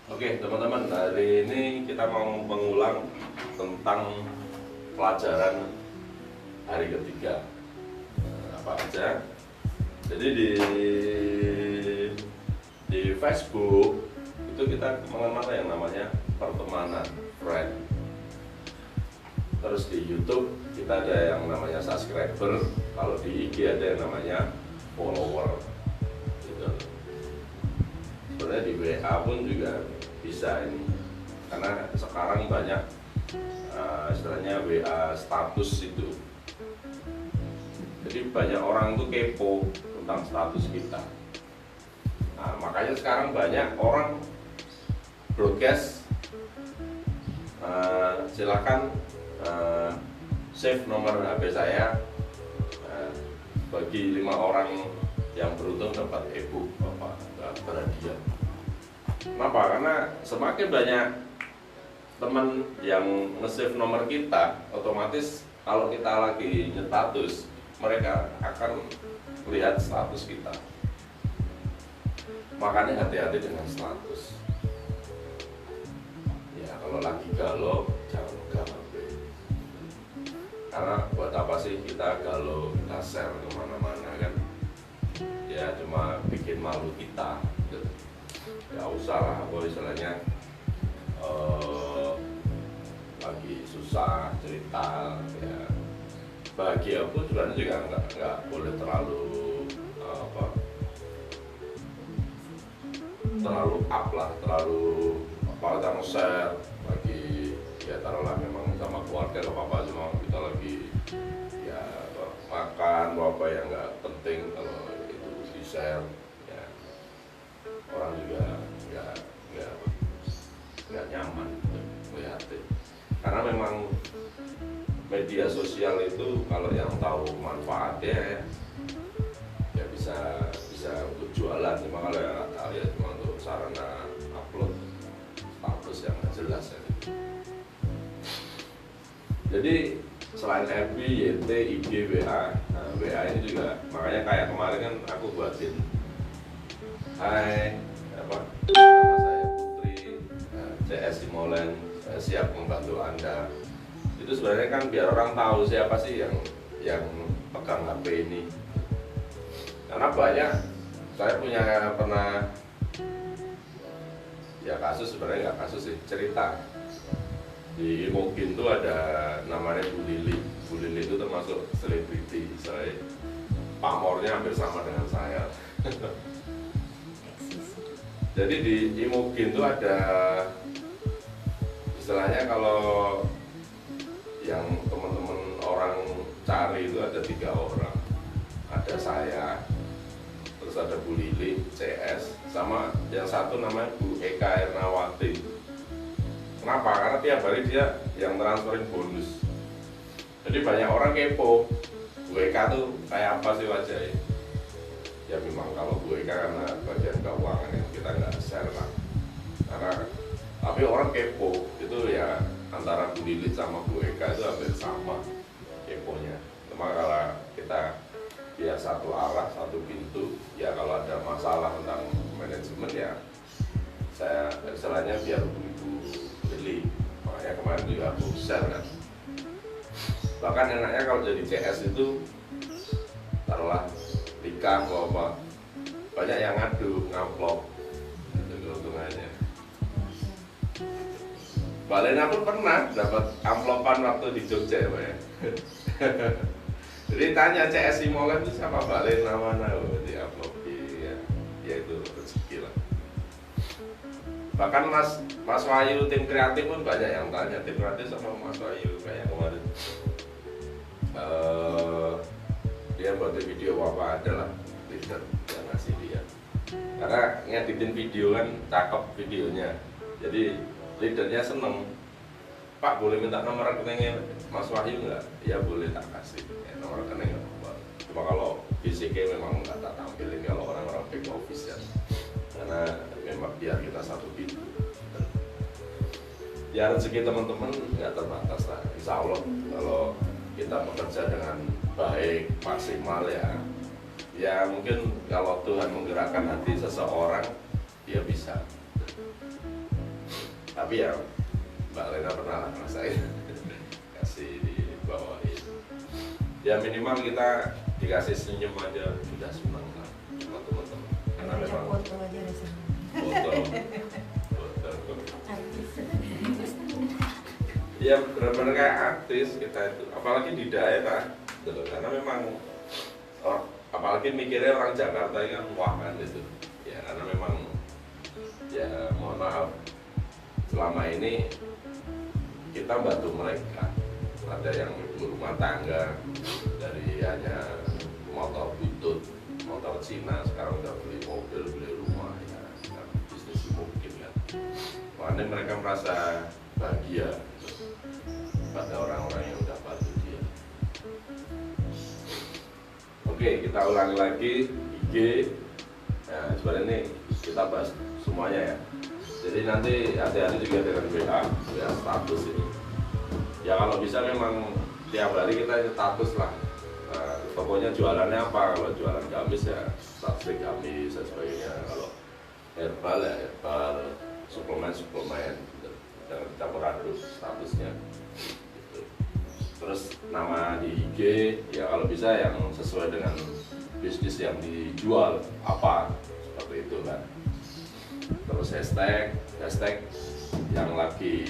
Oke teman-teman, hari ini kita mau mengulang tentang pelajaran hari ketiga. Apa aja? Jadi di Facebook itu kita mengenal yang namanya pertemanan, friend. Terus di YouTube kita ada yang namanya subscriber, kalau di IG ada yang namanya follower. Gitu. Sebenarnya di WA pun juga bisa ini, karena sekarang banyak istilahnya WA status itu. Jadi banyak orang tuh kepo tentang status kita. Nah, makanya sekarang banyak orang broadcast, silakan save nomor HP saya, bagi 5 orang yang beruntung dapat e-book Bapak berhadiah. Kenapa? Karena semakin banyak teman yang nge-save nomor kita, otomatis kalau kita lagi nyetatus, mereka akan melihat status kita. Makanya hati-hati dengan status. Ya kalau lagi galau, jangan megang HP. Karena buat apa sih kita galau, kita share kemana-mana kan? Ya cuma bikin malu kita. Ya usah lah, apa istilahnya lagi susah cerita, ya bahagia pun sebenarnya juga nggak boleh terlalu terlalu up lah, terlalu apa kita nge-share lagi, ya taruhlah memang sama keluarga atau apa, cuma kita lagi ya makan apa yang nggak penting, kalau itu di share ya orang juga nggak nyaman melihatnya. Karena memang media sosial itu kalau yang tahu manfaatnya ya bisa untuk jualan, cuma kalau yang nggak tahu ya cuma untuk sarana upload status yang nggak jelas ya. Jadi selain FB, YT, IG, WA, nah, WA ini juga makanya kayak kemarin kan aku buatin hai apa, nama saya Putri, CS Simolen, saya siap membantu Anda. Itu sebenarnya kan biar orang tahu siapa sih yang pegang HP ini. Karena banyak, saya pernah ya kasus, sebenarnya nggak kasus sih, cerita. Di Imogen tuh ada namanya Bu Lili. Bu Lili itu termasuk selebriti, saya pamornya hampir sama dengan saya. Jadi di Imogen tuh ada istilahnya, kalau yang teman-teman orang cari itu ada 3 orang. Ada saya, terus ada Bu Lili, CS, sama yang satu namanya Bu Eka Ernawati. Kenapa? Karena tiap hari dia yang transferin bonus. Jadi banyak orang kepo, Bu Eka tuh kayak apa sih wajahnya? Ya memang kalau Bu Eka karena bagian keuangan yang kita nggak share lah. Karena tapi orang kepo itu ya antara Bu Lili sama Bu Eka itu hampir sama keponya. Cuma kalau kita ya satu arah, satu pintu, ya kalau ada masalah tentang manajemen ya saya istilahnya biar ibu Lili. Makanya kemarin juga aku share kan. Bahkan enaknya kalau jadi CS itu taruhlah nikah atau apa, banyak yang ngadu, ngamplop, itu keuntungannya. Mbak Lena pun pernah dapat amplopan waktu di Jogja ya Pak ya. Jadi tanya CS Simolen itu siapa, Mbak Lena mana, di amplop ya itu rezeki lah. Bahkan Mas Wahyu tim kreatif pun banyak yang tanya, tim kreatif sama Mas Wahyu kayak kemarin. Dia buat video apa adalah leader yang ngasih dia. Karena ngeditin video kan cakep videonya. Jadi leadernya seneng, Pak boleh minta nomor rekeningnya Mas Wahyu nggak? Ya boleh, tak kasih ya, nomor rekening. Cuma kalau fisiknya memang nggak tak tampilin kalau orang-orang back office ya, karena memang biar kita satu pintu. Ya rezeki teman-teman nggak terbatas lah, insya Allah kalau kita bekerja dengan baik, maksimal ya mungkin kalau Tuhan menggerakkan hati seseorang, dia bisa. Tapi ya Mbak Lena pernah lah ngerasain kasih di bawain. Ya minimal kita dikasih senyum aja sudah senang lah sama teman-teman. Karena memang foto aja rasanya. foto. Artis. Ya benar-benar kayak artis kita itu, apalagi di daerah gitu. Karena memang apalagi mikirnya orang Jakarta ini kan wah kan itu ya, karena memang ya mohon maaf selama ini kita bantu mereka. Ada yang ibu rumah tangga dari hanya motor butut, motor Cina, sekarang udah beli mobil, beli rumah ya, bisnis mungkin kan. Makanya mereka merasa bahagia pada orang-orang yang udah bantu dia. Oke, kita ulangi lagi IG. Nah, sebenarnya ini kita bahas semuanya ya. Jadi nanti hati-hati juga dengan WA status ini. Ya kalau bisa memang tiap hari kita status lah. Nah, pokoknya jualannya apa? Kalau jualan gamis ya status gamis dan sebagainya. Kalau herbal ya herbal, suplemen gitu. Jangan campur aduk statusnya. Gitu. Terus nama di IG ya kalau bisa yang sesuai dengan bisnis yang dijual apa, seperti itu kan. Terus hashtag yang lagi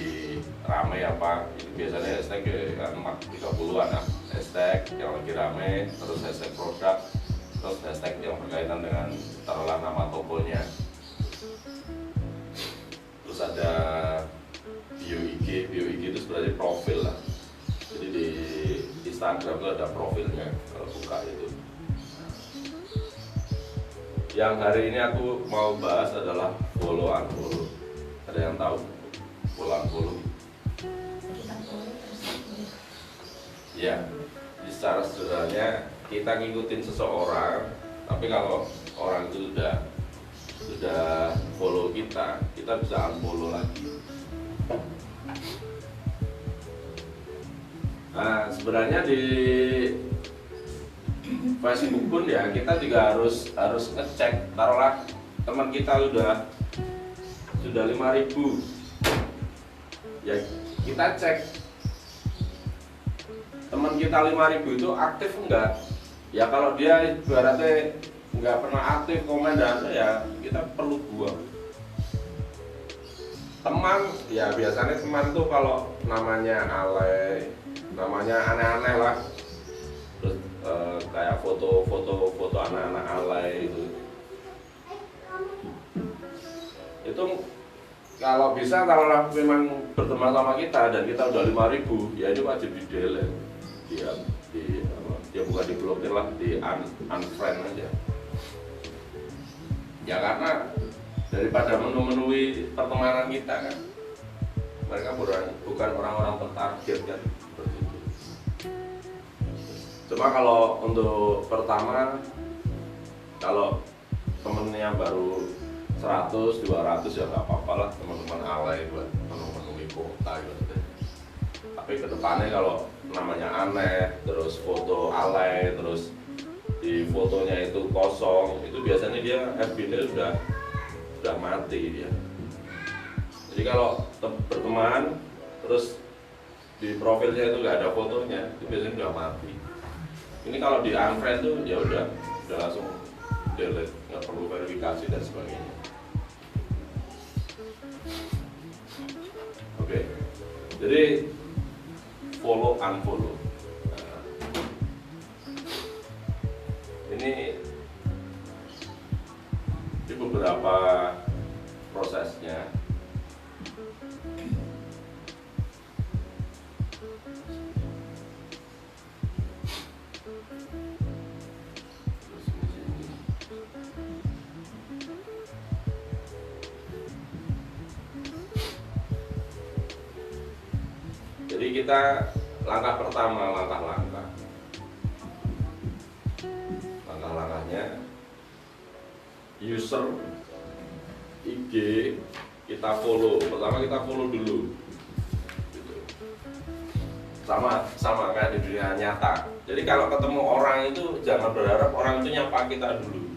rame apa, ini biasanya hashtag kan 30-an lah, hashtag yang lagi rame, terus hashtag produk, terus hashtag yang berkaitan dengan taruhlah nama tokonya, terus ada bio IG itu sebenarnya profil lah, jadi di Instagram itu ada profilnya kalau buka itu. Yang hari ini aku mau bahas adalah follow unfollow. Ada yang tahu follow unfollow? Ya, secara sederhananya kita ngikutin seseorang, tapi kalau orang itu sudah follow kita bisa unfollow lagi. Nah, sebenarnya di Facebook pun ya kita juga harus ngecek, taruhlah teman kita sudah 5.000 ya, kita cek teman kita 5.000 itu aktif enggak ya. Kalau dia ibaratnya enggak pernah aktif komen dan ya kita perlu buang. Teman ya biasanya teman tuh kalau namanya alay, namanya aneh-aneh lah, terus kayak foto anak-anak alay itu kalau bisa, kalau memang berteman sama kita dan kita udah 5.000 ya itu wajib di delete, dia bukan diblokir lah, di unfriend aja ya, karena daripada memenuhi pertemanan kita kan, mereka bukan orang-orang tertarget kan, seperti itu. Cuma kalau untuk pertama, kalau temennya baru 100, 200 ya nggak apa-apa lah, teman-teman alay buat memenuhi kuota gitu. Tapi kedepannya kalau namanya aneh, terus foto alay, terus di fotonya itu kosong, itu biasanya dia FB-nya sudah mati dia. Jadi kalau berteman terus di profilnya itu nggak ada fotonya, itu biasanya udah mati. Ini kalau di unfriend tuh ya udah langsung delete, nggak perlu verifikasi dan sebagainya. Oke, jadi follow unfollow. Nah, ini beberapa prosesnya. Jadi kita langkah pertama, langkahnya user IG kita follow. Pertama kita follow dulu gitu. Sama kayak di dunia nyata. Jadi kalau ketemu orang itu jangan berharap orang itu nyapa kita dulu.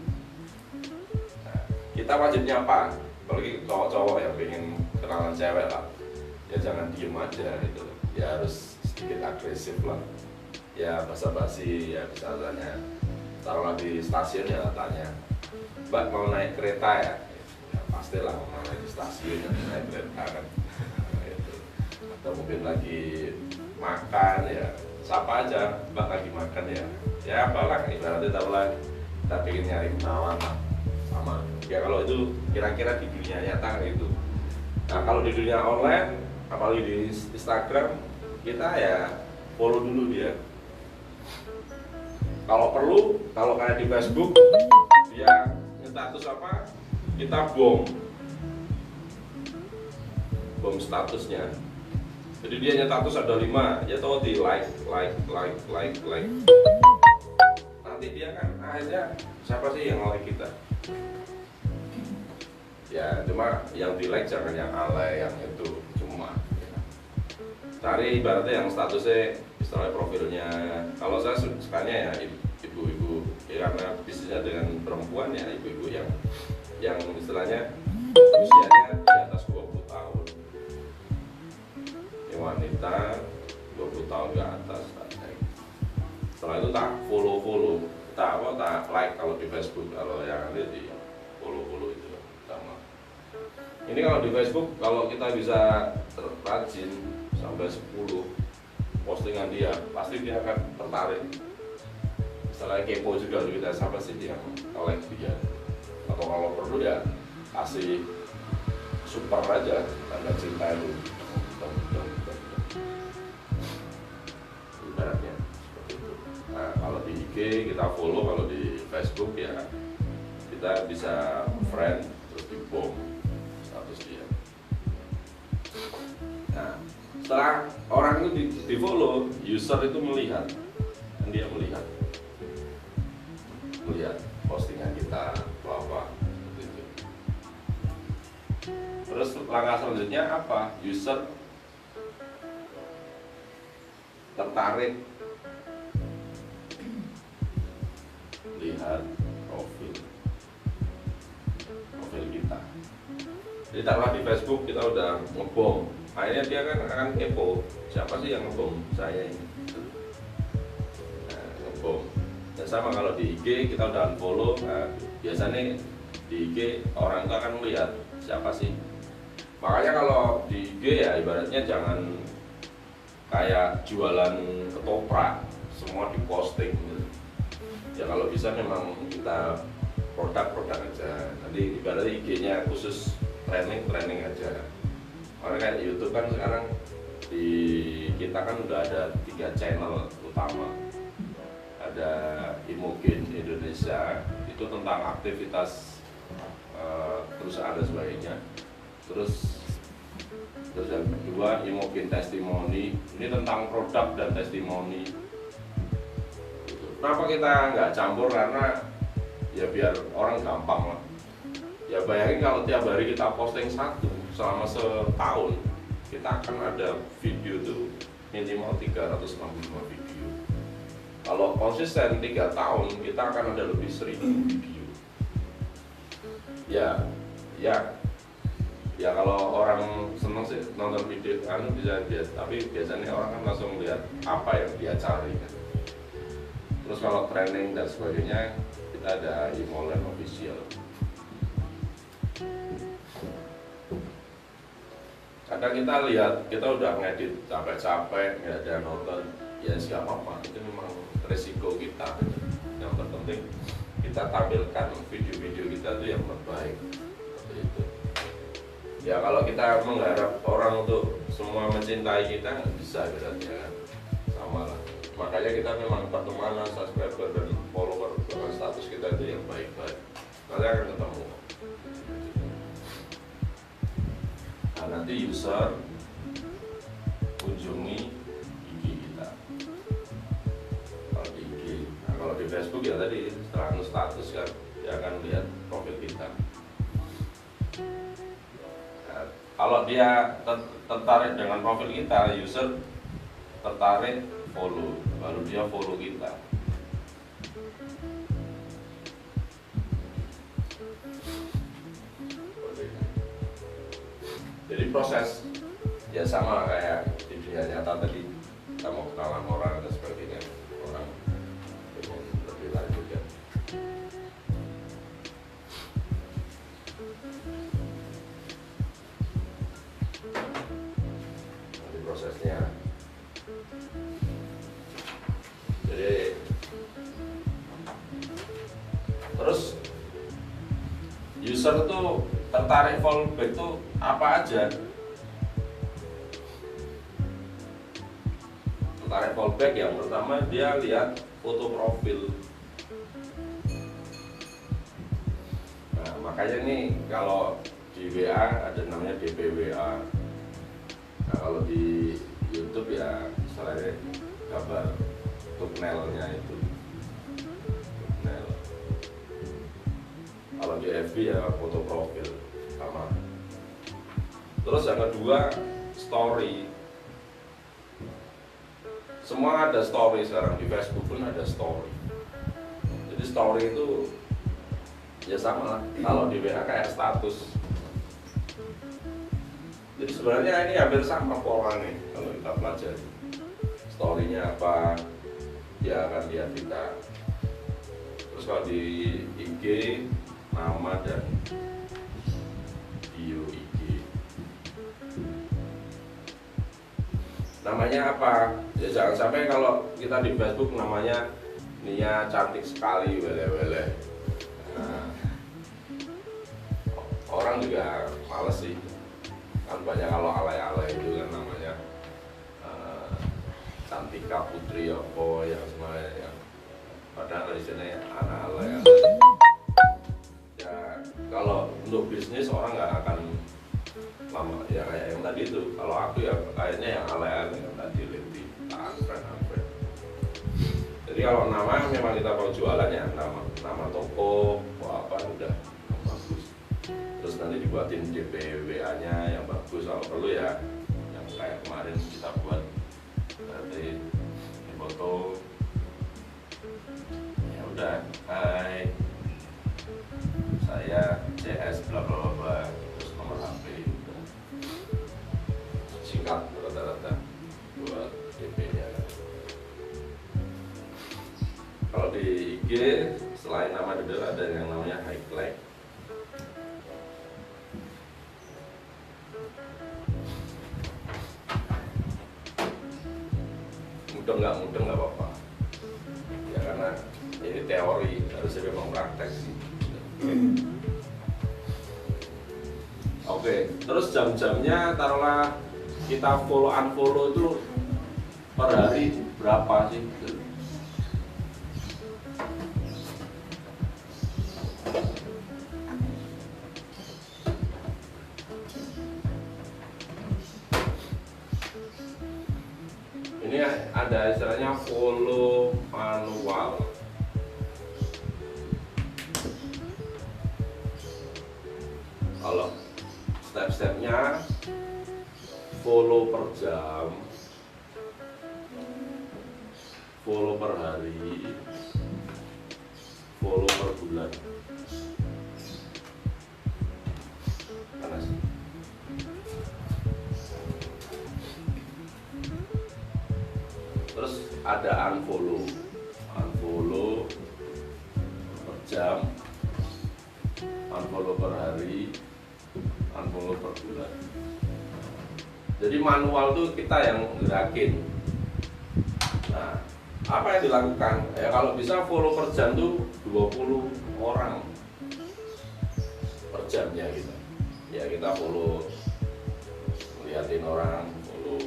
Nah, kita wajib nyapa, apalagi cowok-cowok yang pengen kenal permasalahan cewek lah, ya jangan diem aja gitu, ya harus sedikit agresif lah, ya basa-basi, ya misalnya taruhlah di stasiun ya tanya, Mbak mau naik kereta ya, ya pastilah mau naik di stasiun ya naik kereta kan. Gitu. Atau mungkin lagi makan ya siapa aja, Mbak lagi makan ya apalah, ibaratnya taruhlah kita pengen nyari kenalan lah sama ya. Kalau itu kira-kira di dunia nyata gitu. Nah kalau di dunia online apalagi di Instagram, kita ya follow dulu dia. Kalau perlu, kalau kayak di Facebook dia status apa, kita bom statusnya. Jadi dia status ada 5, ya tahu di like. Nanti dia kan akhirnya siapa sih yang like kita? Ya cuma yang di like jangan yang alay, yang itu cuma ya. Cari ibaratnya yang statusnya istilahnya profilnya. Kalau saya sukanya ya ibu-ibu ya, karena bisnisnya dengan perempuan ya ibu-ibu yang istilahnya usianya di atas 20 tahun. Yang wanita 20 tahun ke atas. Setelah itu tak follow, tak like kalau di Facebook, kalau yang ada di follow itu sama. Ini kalau di Facebook, kalau kita bisa rajin sampai 10 postingan dia, pasti dia akan tertarik. Misalnya kepo juga kita, siapa sih yang like dia, atau kalau perlu ya kasih super aja tanda cinta itu. Ibaratnya seperti itu. Nah kalau di IG kita follow, kalau di Facebook ya kita bisa friend terus di bom status dia. Nah setelah orang itu di follow, user itu melihat, dan dia melihat postingan kita apa gitu. Terus langkah selanjutnya apa? User tertarik lihat profil kita. Jadi taruhlah di Facebook kita udah ngebom, akhirnya dia kan akan kepo, siapa sih yang ngebom saya ini. Nah, ngebom. Dan sama kalau di IG kita udah unfollow, nah, biasanya di IG orang itu akan melihat siapa sih. Makanya kalau di IG ya ibaratnya jangan kayak jualan ketoprak semua diposting gitu. Ya kalau bisa memang kita produk aja. Nanti ibaratnya IG-nya khusus training aja. Karena kan YouTube kan sekarang di kita kan udah ada 3 channel utama. Ada Imogen Indonesia, itu tentang aktivitas perusahaan dan sebagainya. Terus yang kedua Imogen Testimoni, ini tentang produk dan testimoni. Kenapa kita nggak campur? Karena ya biar orang gampang lah. Ya bayangin kalau tiap hari kita posting satu selama setahun, kita akan ada video tuh minimal 365 video. Kalau konsisten 3 tahun, kita akan ada lebih 1000 video. Ya kalau orang seneng sih nonton video, bisa lihat. Tapi biasanya orang kan langsung lihat apa yang dia cari kan. Terus kalau training dan sebagainya, kita ada Imolen official. Kadang kita lihat, kita udah ngedit capek-capek, nggak ada nonton, ya siapa apa, itu memang resiko kita. Yang terpenting kita tampilkan video-video kita itu yang terbaik. Seperti itu. Ya kalau kita mengharap orang untuk semua mencintai kita, nggak bisa berarti ya kan, sama lah. Makanya kita memang pertemanan, subscriber dan follower dengan status kita itu yang baik-baik. Nanti akan ketemu. Nah, nanti user kunjungi IG kita. Kalau di IG, nah, kalau di Facebook ya tadi setelah status kan, dia akan lihat profil kita. Nah, kalau dia tertarik dengan profil kita, user tertarik follow, baru dia follow kita. Jadi proses ya sama kayak di dunia nyata tadi, kita mau kenalan orang dan sebagainya, orang pengen lebih lanjut ya. Nanti prosesnya, jadi terus user tuh tertarik fallback tuh apa aja? Tertarik fallback yang pertama dia lihat foto profil. Nah, makanya nih kalau di WA ada namanya DPWA. Nah, kalau di YouTube ya istilahnya gambar thumbnailnya itu. Thumbnail. Kalau di FB ya foto profil sama. Terus yang kedua story. Semua ada story sekarang, di Facebook pun ada story. Jadi story itu ya sama lah. Kalau di WA kayak status. Jadi sebenarnya ini hampir sama polanya kalau kita pelajari. Story-nya apa, dia akan lihat kita. Terus kalau di IG, nama dan bio IG. Namanya apa? Ya jangan sampai kalau kita di Facebook namanya Nia cantik sekali, wele-wele. Nah, orang juga males sih. Kan banyak kalau alay-alay itu kan namanya Cantika Putri apa yang semuanya yang padahal istilahnya anak alay. Ya kalau untuk bisnis orang nggak akan lama ya kayak yang tadi itu. Kalau aku ya kayaknya yang alay-alay yang tadi lebih unfriend. Jadi kalau nama memang kita mau jualan ya nama toko apa udah bagus. Terus nanti dibuatin DPWA-nya yang bagus, kalau perlu ya yang kayak kemarin kita buat nanti di foto. Ya udah, hai saya CS bla bla bla, terus nomor HP udah. Singkat rata-rata buat DP-nya. Kalau di IG selain nama detail ada yang namanya highlight. Mudeng nggak apa-apa. Ya karena ini teori, harusnya memang praktek sih. Oke, terus jam-jamnya taruhlah kita follow unfollow itu per hari berapa sih? Ini ada istilahnya follow manual. Kalau step-stepnya follow per jam, follow per hari, follow per bulan. Panas. Terus ada unfollow per jam, unfollow per hari, unfollow per bulan. Jadi manual tuh kita yang gerakin. Nah, apa yang dilakukan? Ya kalau bisa follow per jam tuh 20 orang per jamnya gitu. Ya kita follow, liatin orang, follow.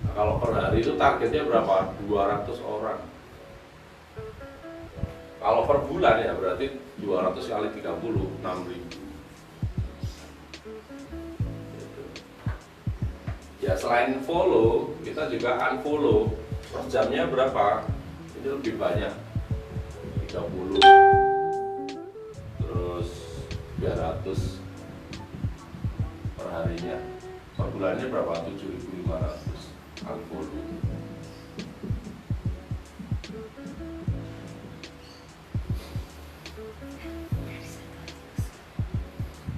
Nah, kalau per hari itu targetnya berapa? 200 orang. Kalau per bulan ya berarti 200 kali 30, 6.000. Ya selain follow, kita juga unfollow. Per jamnya berapa? Ini lebih banyak, 30, terus 300 per harinya. Per bulannya berapa? 7.500 unfollow.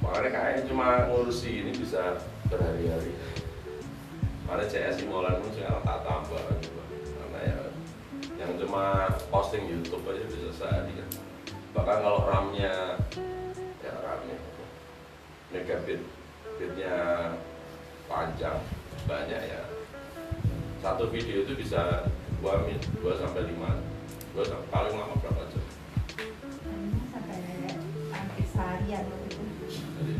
makanya kayaknya cuma ngurusi ini bisa berhari-hari. Mana CS Imolan pun sekarang tak tambah juga. Karena ya yang cuma posting YouTube aja bisa sehari kan. Bahkan kalau RAM-nya ya RAM-nya megabit bitnya panjang banyak ya. Satu video itu bisa 2 sampai 5 paling lama berapa jam? Sampai hampir seharian gitu. Jadi,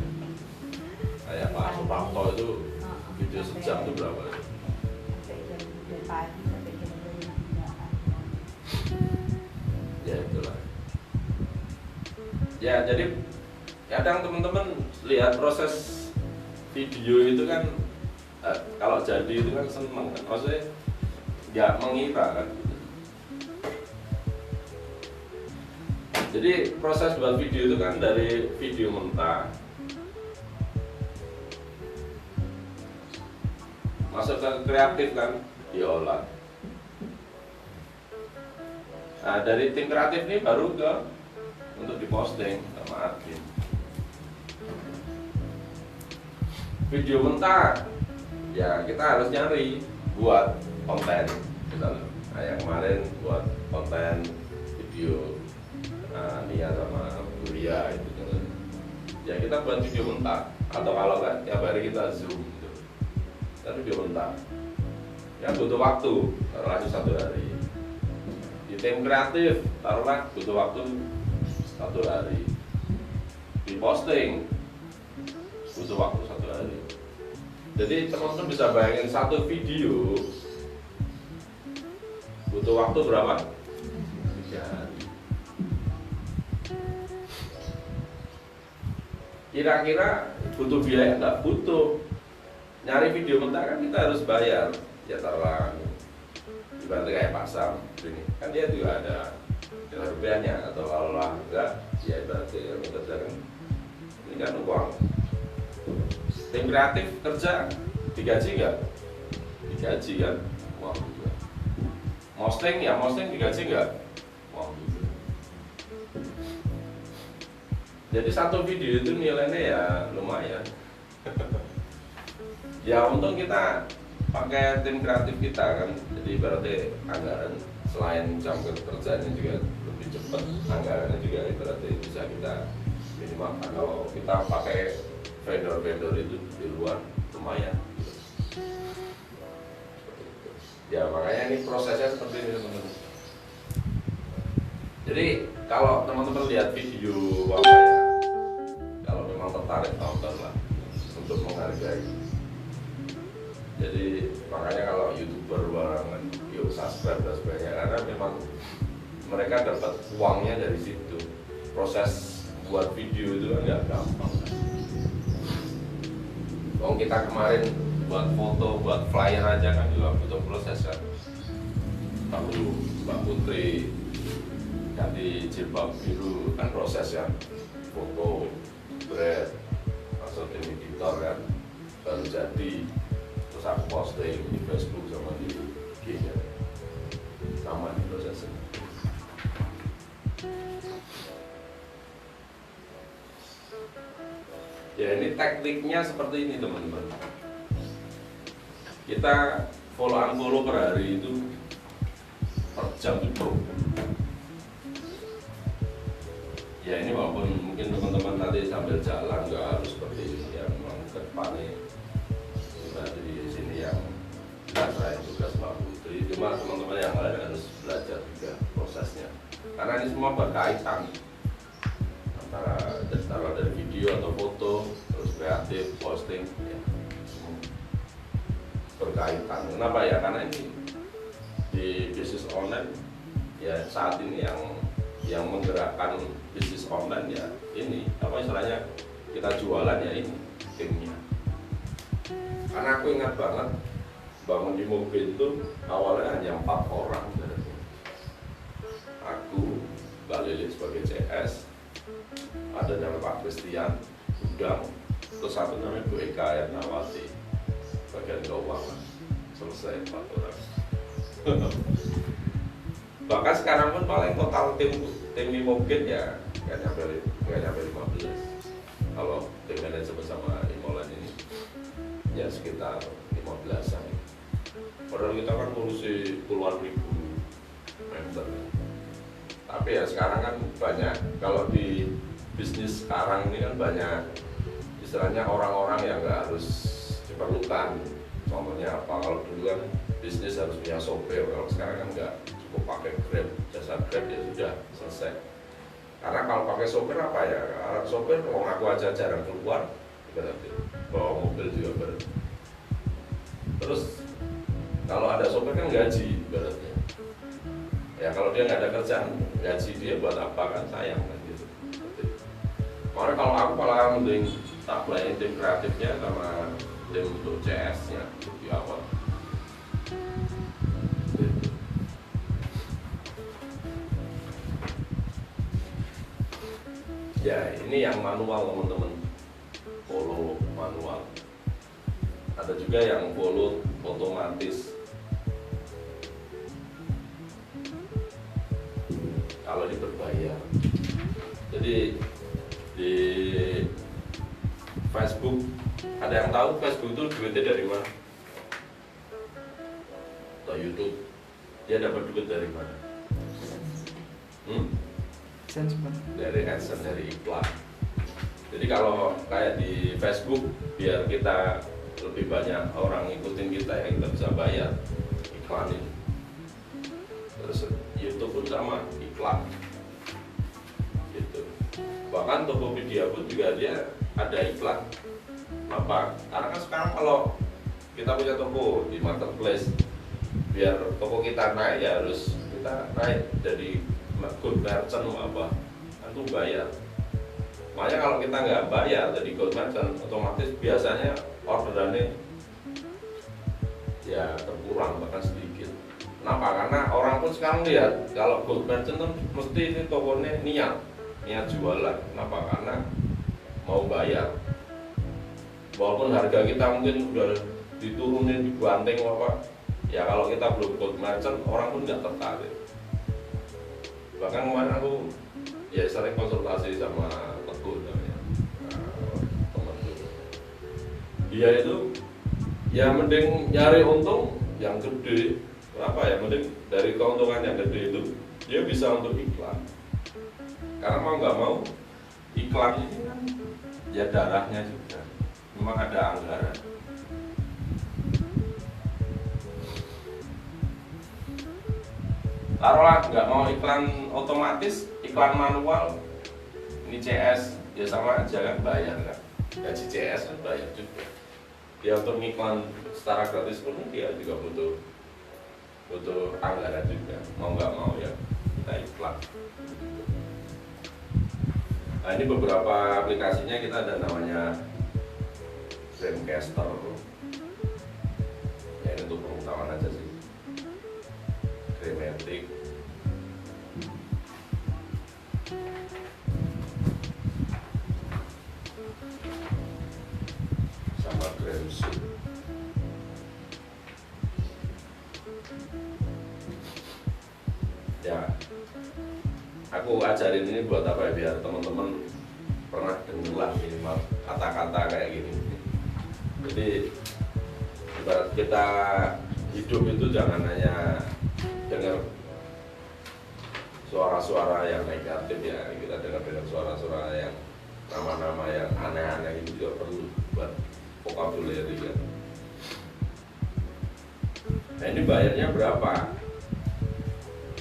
kayak Pak Suprapto itu video sejam itu berapa? Sampai jam 2 pagi sampai jam 2 Ya itulah. Ya jadi kadang teman-teman lihat proses video itu kan kalau jadi itu kan seneng kan, maksudnya nggak mengira kan. Jadi proses buat video itu kan dari video mentah masuk ke kreatif kan, diolah. Nah dari tim kreatif ini baru ke untuk diposting sama admin. Video mentah ya kita harus nyari buat konten misalnya. Nah yang kemarin buat konten video Nia sama Buria itu kan. Ya kita buat video mentah atau kalau kan tiap hari kita zoom gitu. Kita video mentah ya butuh waktu taruhlah 1 hari. Di tim kreatif taruhlah butuh waktu 1 hari. Di posting butuh waktu 1 hari. Jadi teman-teman bisa bayangin satu video butuh waktu berapa? 3 hari. Kira-kira butuh biaya? Nggak butuh. Nyari video mentah kan kita harus bayar. Ya taruhlah ibaratnya kayak pasang ini kan dia juga ada nilai rupiahnya, atau kalau lah enggak ya ibaratnya yang kerja kan ini kan uang. Tim kreatif kerja digaji nggak? Digaji kan, uang juga. Posting ya posting digaji nggak? Uang juga. Jadi satu video itu nilainya ya lumayan. Ya untung kita pakai tim kreatif kita kan, jadi berarti anggaran selain jam kerjanya juga lebih cepat, anggarannya juga berarti bisa kita minimalkan. Kalau kita pakai vendor-vendor itu di luar lumayan. Ya makanya ini prosesnya seperti ini teman-teman. Jadi kalau teman-teman lihat video apa ya, kalau memang tertarik tontonlah untuk menghargai. Jadi makanya kalau YouTuber barangan yuk subscribe dan sebagainya, karena memang mereka dapat uangnya dari situ. Proses buat video itu kan nggak gampang kan. Kita kemarin buat foto, buat flyer aja kan juga butuh proses kan. Mbak Putri ganti jilbab biru kan proses kan, foto, bread, masuk tim editor kan, baru jadi. Terus aku posting di Facebook sama di IG-nya, sama di prosesnya. Ya ini tekniknya seperti ini teman-teman. Kita follow unfollow per hari itu per jam itu. Ya ini walaupun mungkin teman-teman nanti sambil jalan nggak harus seperti ini ya, memang ke depannya di sini yang selain tugas Mbak Putri, cuma teman-teman yang lain harus belajar juga prosesnya, karena ini semua berkaitan antara dari video atau foto, terus kreatif, posting ya, berkaitan. Kenapa ya? Karena ini di bisnis online ya saat ini yang menggerakkan bisnis online ya ini apa istilahnya, kita jualan ya ini timnya. Karena aku ingat banget bangun di mobil itu awalnya hanya 4 orang. Aku, Mbak Lili sebagai CS, ada namanya Pak Christian, Udang, terus satu namanya Bu Eka Ernawati, bagian keuangan. Selesai 4 orang. Bahkan sekarang pun paling total tim di mobil ya nggak nyampe 15. Kalau timnya ya sekitar 15-an. Padahal kita kan ngurusi puluhan ribu member. Tapi ya sekarang kan banyak, kalau di bisnis sekarang ini kan banyak istilahnya orang-orang yang nggak harus diperlukan. Contohnya apa, kalau dulu kan bisnis harus punya sopir, kalau sekarang kan nggak, cukup pakai Grab, jasa Grab ya sudah selesai. Karena kalau pakai sopir apa ya, kalau sopir kalau aku aja jarang keluar berarti bawa mobil juga berarti. Terus kalau ada sopir kan gaji berarti ya, kalau dia nggak ada kerjaan, gaji dia buat apa, kan sayang kan gitu. Makanya kalau aku malah mending tak pelayan tim kreatifnya sama tim untuk CS nya di awal. Ya ini yang manual teman-teman, follow manual. Ada juga yang follow otomatis. Kalau ini berbayar. Jadi di Facebook, ada yang tahu Facebook itu duitnya dari mana? Atau YouTube, dia dapat duit dari mana? Dari AdSense, dari iklan. Jadi kalau kayak di Facebook, biar kita lebih banyak orang ngikutin kita, yang kita bisa bayar iklan ini. Terus YouTube pun sama, iklan gitu. Bahkan Tokopedia pun juga dia ada iklan. Kenapa? Karena kan sekarang kalau kita punya toko di marketplace, biar toko kita naik ya harus kita naik jadi good merchant apa, kan tuh bayar. Makanya kalau kita nggak bayar jadi good merchant, otomatis biasanya orderannya ya terkurang bahkan sedikit. Kenapa? Karena orang pun sekarang lihat kalau good merchant kan mesti ini tokonya niat jualan. Kenapa? Karena mau bayar. Walaupun harga kita mungkin udah diturunin, dibanting apa, ya kalau kita belum good merchant, orang pun nggak tertarik. Bahkan kemarin aku ya sering konsultasi sama Teguh namanya, temanku. Dia itu ya mending nyari untung yang gede. Kenapa ya? Mending dari keuntungan yang gede itu dia bisa untuk iklan. Karena mau nggak mau iklan ini kan ya darahnya juga. Memang ada anggaran. Taruhlah nggak mau iklan otomatis, iklan manual, ini CS ya sama aja kan, bayar kan, gaji CS kan bayar juga. Dia untuk iklan secara gratis pun dia juga butuh anggaran juga, mau nggak mau ya kita iklan. Nah ini beberapa aplikasinya, kita ada namanya Dreamcaster, ya ini untuk pengetahuan aja sih. Dramatic, sama Gramsuit. Ya, aku ajarin ini buat apa ya, biar teman-teman pernah dengar lah minimal kata-kata kayak gini. Jadi ibarat kita hidup itu jangan hanya dengar suara-suara yang negatif ya, kita dengar suara-suara yang nama-nama yang aneh-aneh itu juga perlu buat vocabulary ya. Nah ini bayarnya berapa?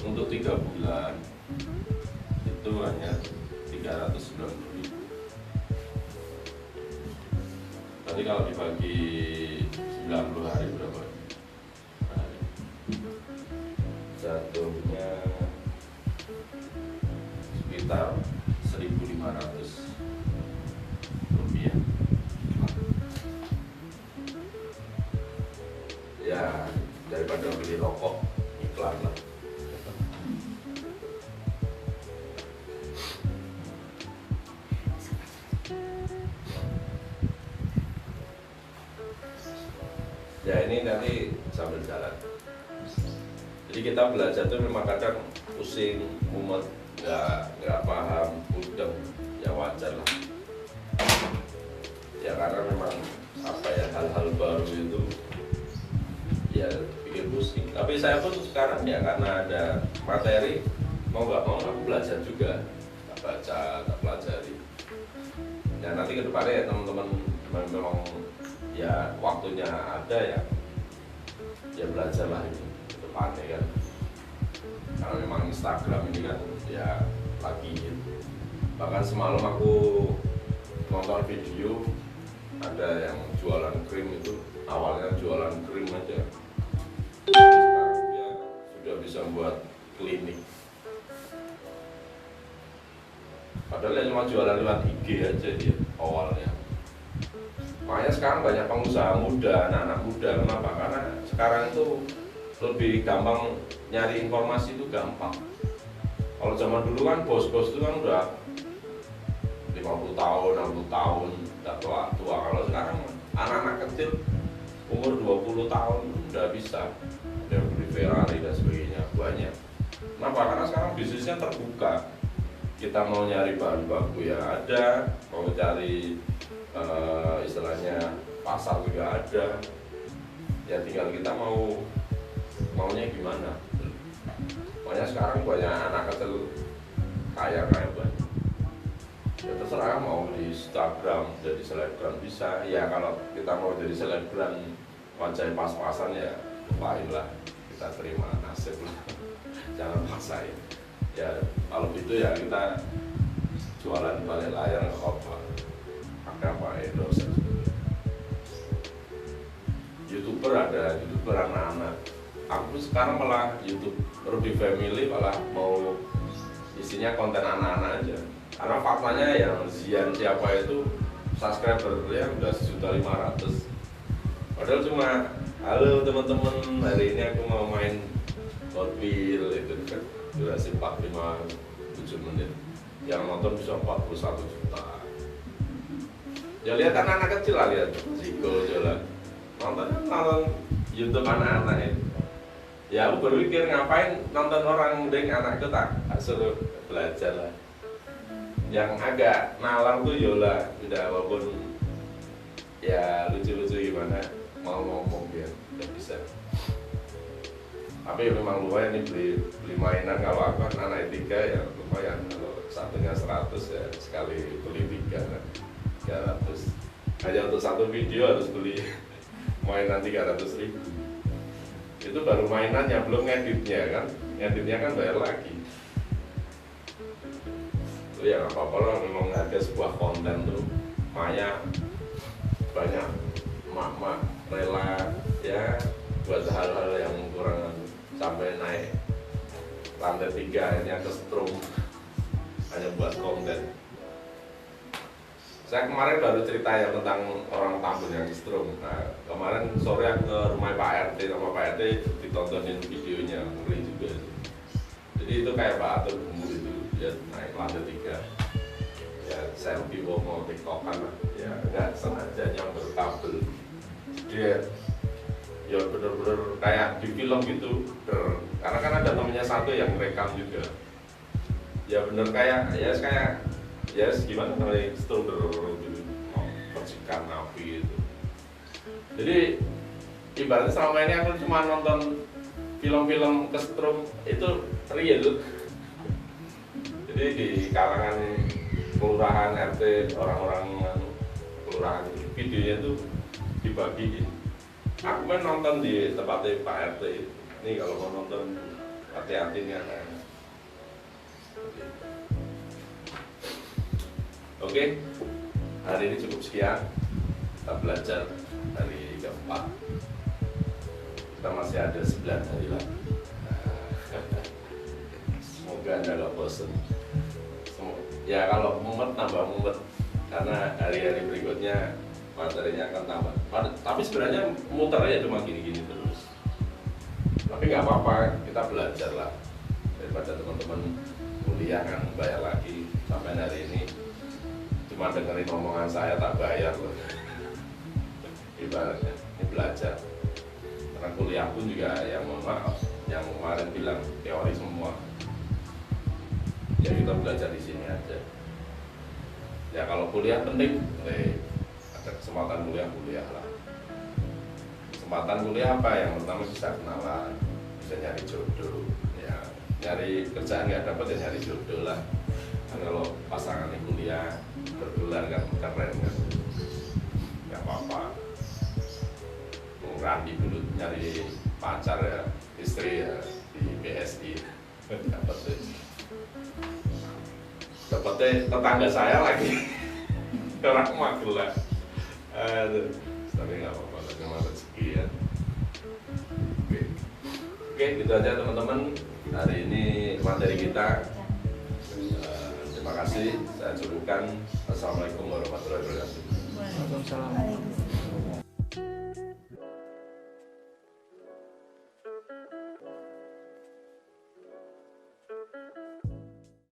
Untuk 3 bulan itu hanya 390.000. Nanti kalau dibagi 90 hari berapa? Jatuhnya sekitar 1.500 rupiah. Ya daripada beli rokok, iklan lah. Ya ini nanti sambil jalan. Jadi kita belajar tuh memang kadang pusing, mumet, nggak paham, budek, ya wajar lah. Ya karena memang apa ya, hal-hal baru Tapi saya pun sekarang ya karena ada materi, mau nggak mau aku belajar juga, tak baca, tak pelajari. Ya nanti ke depannya ya teman-teman memang ya waktunya ada ya belajarlah ini ke depannya kan. Karena memang Instagram ini kan ya lagi gitu. Bahkan semalam aku nonton video ada yang jualan krim itu, awalnya jualan krim aja, sekarang dia sudah bisa buat klinik. Padahal dia cuma jualan lewat IG aja dia awalnya. Makanya sekarang banyak pengusaha muda, anak-anak muda. Kenapa? Karena sekarang itu lebih gampang nyari informasi, itu gampang. Kalau zaman dulu kan bos-bos itu kan udah 50 tahun, 60 tahun, udah tua. Kalau sekarang anak-anak kecil umur 20 tahun udah bisa dia beli Ferrari dan sebagainya, banyak. Kenapa? Karena sekarang bisnisnya terbuka. Kita mau nyari bahan baku ya ada, mau cari istilahnya pasar juga ada. Ya tinggal kita maunya gimana. Makanya sekarang banyak anak kecil kaya banyak. Ya terserah mau di Instagram jadi selebgram bisa. Ya kalau kita mau jadi selebgram wajah pas-pasan ya lupain lah, kita terima nasib lah. Jangan paksain. Ya kalau gitu ya kita jualan balik layar nggak apa-apa, pakai apa endorse. YouTuber ada, YouTuber anak-anak. Aku sekarang malah YouTube Ruby Family malah mau isinya konten anak-anak aja. Karena faktanya yang Zian siapa itu subscribernya udah 1.500.000. Padahal cuma, halo teman-teman, hari ini aku mau main Hot Wheel itu kan durasi 45-7 menit, yang nonton bisa 41 juta. Ya lihat kan anak kecil lah, lihat Ziko jalan nonton YouTube anak-anak itu. Ya aku berpikir ngapain nonton orang deng, anak itu tak suruh belajar lah. Yang agak nalar tuh yola, udah walaupun ya lucu-lucu gimana mau ngomong dia udah bisa. Tapi memang lumayan nih beli mainan. Kalau aku kan anak 3 ya lumayan, kalau satunya 100 ya sekali beli 3 kan 300. Hanya untuk satu video harus beli mainan 300.000. Itu baru mainannya, belum ngeditnya kan. Ngeditnya kan bayar lagi. Itu ya nggak apa-apa lah, memang ada sebuah konten tuh makanya banyak mak-mak rela ya buat hal-hal yang kurang, sampai naik lantai 3 akhirnya kesetrum hanya buat konten. Saya kemarin baru cerita ya tentang orang Tambun yang kesetrum. Nah, kemarin sore aku ke rumah Pak RT, sama Pak RT ditontonin videonya, ngeri juga sih. Jadi itu kayak Pak Atur Bumbu itu, dia naik lantai 3 ya selfie mau tiktokan lah, ya nggak sengaja nyamper kabel. Dia ya bener-bener kayak di film gitu, karena kan ada temennya satu yang rekam juga. Ya bener kayak ya gimana namanya stroller gitu, mau percikan api gitu. Jadi ibaratnya selama ini aku cuma nonton film-film kesetrum itu real. Jadi di kalangan kelurahan RT, orang-orang kelurahan itu videonya itu dibagiin. Aku kan nonton di tempatnya Pak RT. Ini kalau mau nonton hati-hati nih anak-anak. Oke, hari ini cukup sekian. Kita belajar hari keempat. Kita masih ada 9 hari lagi. Semoga Anda gak bosan. Ya kalau mumet tambah mumet, karena hari-hari berikutnya materinya akan tambah. Tapi sebenarnya muter aja cuma gini-gini terus. Tapi nggak apa-apa, kita belajar lah. Daripada teman-teman kuliah kan bayar lagi, sampai hari ini cuma dengerin omongan saya tak bayar loh. Ibaratnya ini belajar. Karena kuliah pun juga yang mohon maaf, yang kemarin bilang teori semua. Ya kita belajar di sini aja. Ya kalau kuliah penting, ada kesempatan kuliah lah. Kesempatan kuliah apa? Yang pertama bisa kenalan, bisa nyari jodoh ya, nyari kerjaan nggak dapat ya nyari jodoh lah. Kan kalau pasangan kuliah bergelar kan keren kan, nggak apa-apa. Randy dulu nyari pacar ya, istri ya di BSI dapetnya tetangga saya lagi orang Magelang. Aduh, tapi nggak apa-apa, memang rezeki ya. Oke, gitu aja teman-teman hari ini materi kita. Terima kasih, saya cukupkan. Assalamualaikum warahmatullahi wabarakatuh. Waalaikumsalam. Waalaikumsalam.